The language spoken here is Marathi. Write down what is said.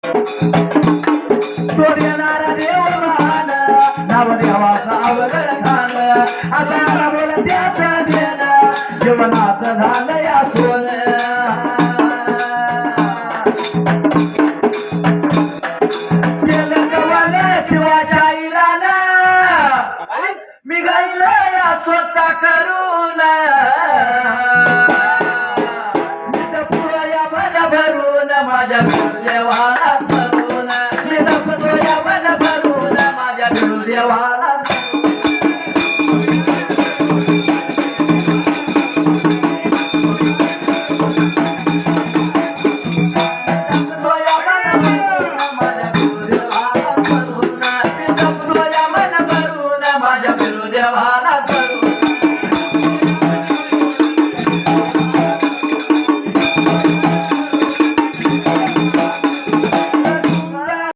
तो देणारा देव महान नाव देवाचा अवघड खान असा बोल त्याचं देण जीवनाचं झालं या सोन केलं कवल शिवाशाहीला मी गायलं या स्वतः करून मी जपतो या मन भरून माझ्या देवाला करून मी जपतो या मन भरून माझ्या देवाला माझ्या